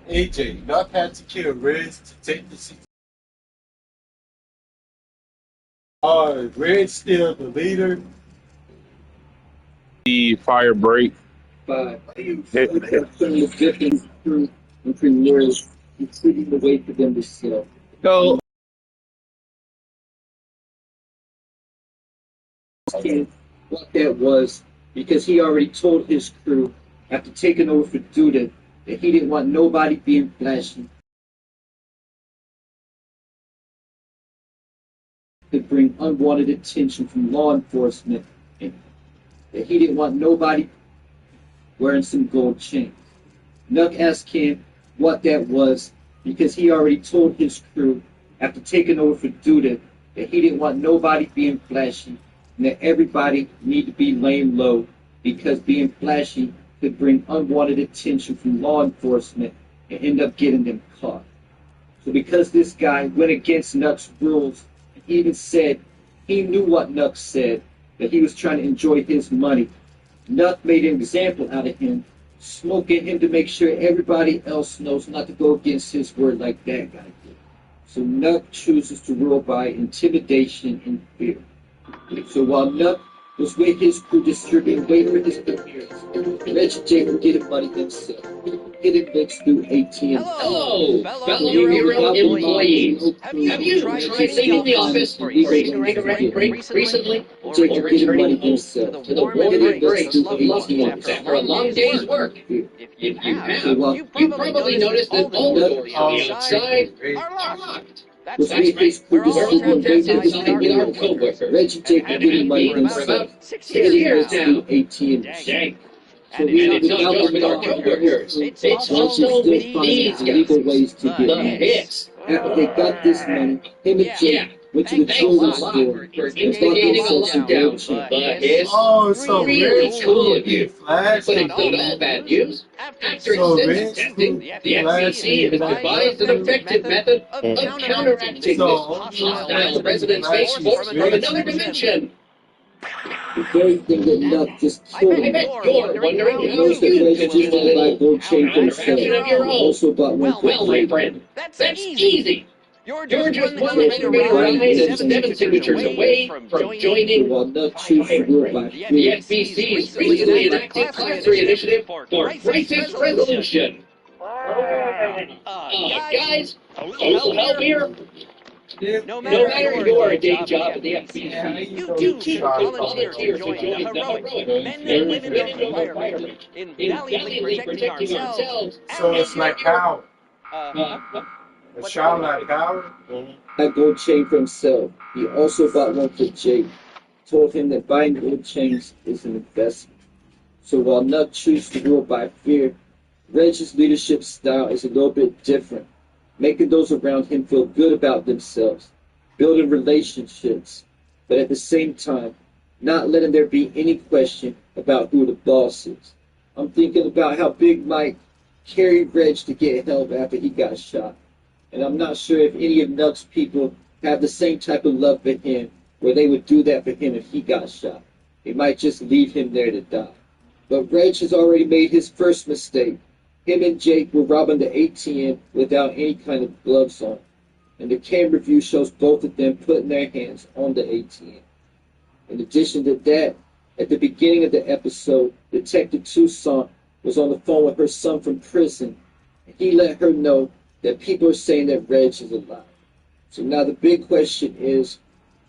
AJ, Nuck had to kill Riz to take the seat. Riz still the leader. The FireBreak. But concerning the difference between lawyers and treating the way for them to sell. So What that was because he already told his crew after taking over for Duda that he didn't want nobody being flashy. To bring unwanted attention from law enforcement, and that he didn't want nobody wearing some gold chains. Nuck asked him what that was because he already told his crew after taking over for Duda that he didn't want nobody being flashy and that everybody need to be laying low because being flashy could bring unwanted attention from law enforcement and end up getting them caught. So because this guy went against Nuck's rules, and even said he knew what Nuck said, that he was trying to enjoy his money, Nuck made an example out of him, smoking him to make sure everybody else knows not to go against his word like that guy did. So Nuck chooses to rule by intimidation and fear. So while Nuck was with his crew distributing weight for his appearance, Reg and Jake were getting money themselves, getting mixed through ATM. Hello, fellow Bureau employees. Have you tried staying in the office for a cigarette break recently? Or returning home to the warm embrace of loved ones after a long day's work? If you have, you probably noticed that all the doors on the outside are locked. That's right. We're all trapped inside with our co-workers. Reg and Jake were getting money For about themselves, 6 getting years mixed now. through ATM. Dang. So And we it's without not just them with our co-workers. It's also with these legal guys. ways to The get money. hits. After they got this money, him and Jake went to the Thanks a jewelry lot store for and bought instigating a themselves some lockdown. gold chains. But it's Oh, so really Riz cool could of you. be flashy. But it's not all bad news. After So extensive Riz testing, could the be FBC flashy has like devised an effective method of counteracting this So hostile resident space force from another dimension. The very thing that Nuck just killed I him. bet you're wondering how Knows that you Reg could just do a didn't buy little gold chain for counteraction himself. of your He own. also bought one for Well, my Jake. friend, that's easy. You're just one elevator ride and 7 signatures away from joining While Nuck chooses to rule by the fear, FBC's recently enacted Class 3 initiative for crisis resolution. Guys, a little help here? No matter your day job at the FBC, you do keep volunteers to join the heroic men and women of FireBreak in valiantly protecting ourselves. So it's like power. A shot like power. that gold chain for himself. He also bought one for Jake. Told him that buying gold chains is an investment. So while Nuck chooses to rule by fear, Reg's leadership style is a little bit different, making those around him feel good about themselves, building relationships, but at the same time, not letting there be any question about who the boss is. I'm thinking about how Big Mike carried Reg to get help after he got shot. And I'm not sure if any of Nuck's people have the same type of love for him where they would do that for him if he got shot. They might just leave him there to die. But Reg has already made his first mistake. Him and Jake were robbing the ATM without any kind of gloves on. And the camera view shows both of them putting their hands on the ATM. In addition to that, at the beginning of the episode, Detective Toussaint was on the phone with her son from prison. And he let her know that people are saying that Reg is alive. So now the big question is,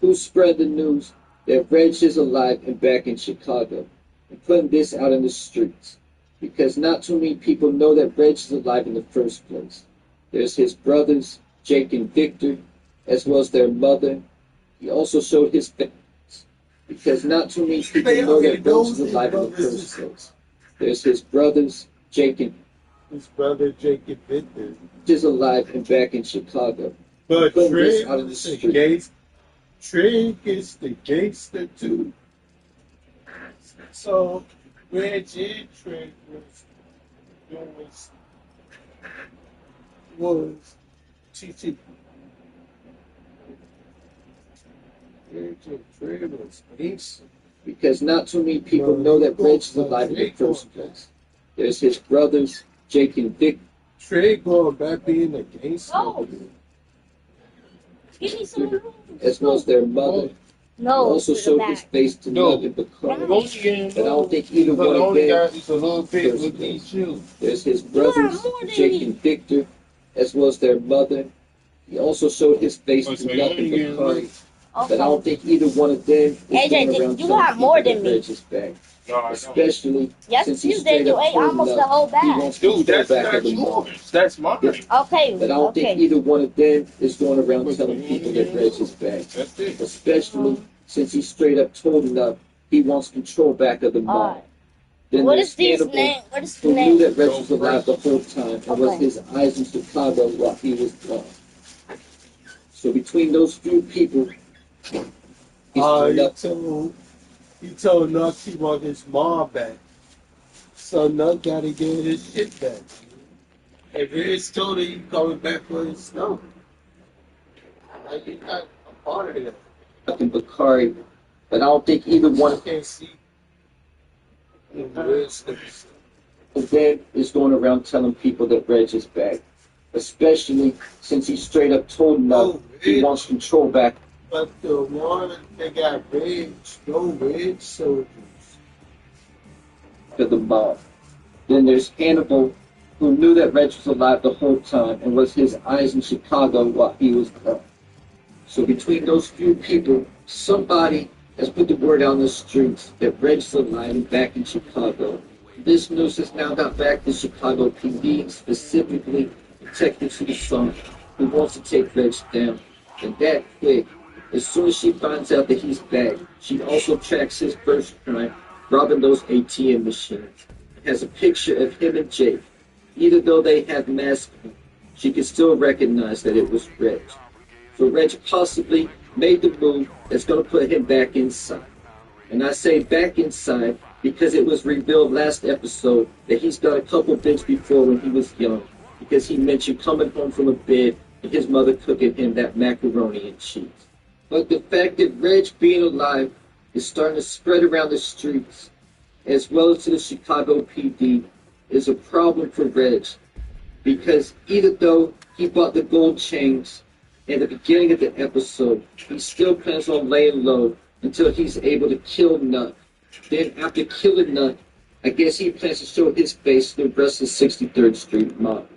who spread the news that Reg is alive and back in Chicago and putting this out in the streets? Because not too many people know that Reg is alive in the first place. There's his brothers, Jake and Victor, as well as their mother. He also showed his family. Because not too many people know that Reg is alive in the first place. There's his brothers, Jake and His brother Jacob Victor. is alive and back in Chicago. But Putting Trig this out in the is the street. gangster. Trig is the gangster too. So Reggie Trig was TT. Reggie Trig was gangster. Because not too many people know that Reg is alive in the first place. There's his brothers, Jake and Vic, Trey going back being a gangster. No. Give me some. As well as their mother. He No. also showed his face to Nug and Bakari. But I don't think either one of them is a little bit with these shoes. There's his brothers, Jake and Victor, as well as their mother. He also showed his face to Nug and Bakari. But I don't think either one of them is going around you got more than me. His bag. Especially Yes, since you he's did. straight You up ate told almost the Nug whole he bag. wants Dude, to that's back not of the mall. yours. That's mine. Okay. But I don't think either one of them is going around telling people that Reg is back. That's it. Especially since he straight up told Nug he wants control back of the mall. Alright. Then What there's is this Hannibal, name? What is the who knew name? that Reg was alive the whole time and was Okay. his eyes in Chicago while he was gone. So between those few people, he's he told Nuck he want his mom back. So Nuck gotta get his shit back. And Reg told her he coming back for his stuff. Like, he's not a part of it. and Bakari, but I don't think either one of Can't see. them is going around telling people that Reg is back. Especially since he straight up told Nug he wants control back. But the one that got Reg, no Reg soldiers. To the mob. Then there's Hannibal, who knew that Reg was alive the whole time and was his eyes in Chicago while he was gone. So between those few people, somebody has put the word out on the streets that Reg's alive and back in Chicago. This news has now got back to Chicago PD, specifically Detective Susan, who wants to take Reg down. And that quick, as soon as she finds out that he's back, she also tracks his first crime, robbing those ATM machines. It has a picture of him and Jake. Even though they have masks on, she can still recognize that it was Reg. So Reg possibly made the move that's going to put him back inside. And I say back inside because it was revealed last episode that he's done a couple bits before when he was young, because he mentioned coming home from a bed and his mother cooking him that macaroni and cheese. But the fact that Reg being alive is starting to spread around the streets, as well as to the Chicago PD, is a problem for Reg, because even though he bought the gold chains in the beginning of the episode, he still plans on laying low until he's able to kill Nut. Then after killing Nut, I guess he plans to show his face to the rest of the 63rd Street mob.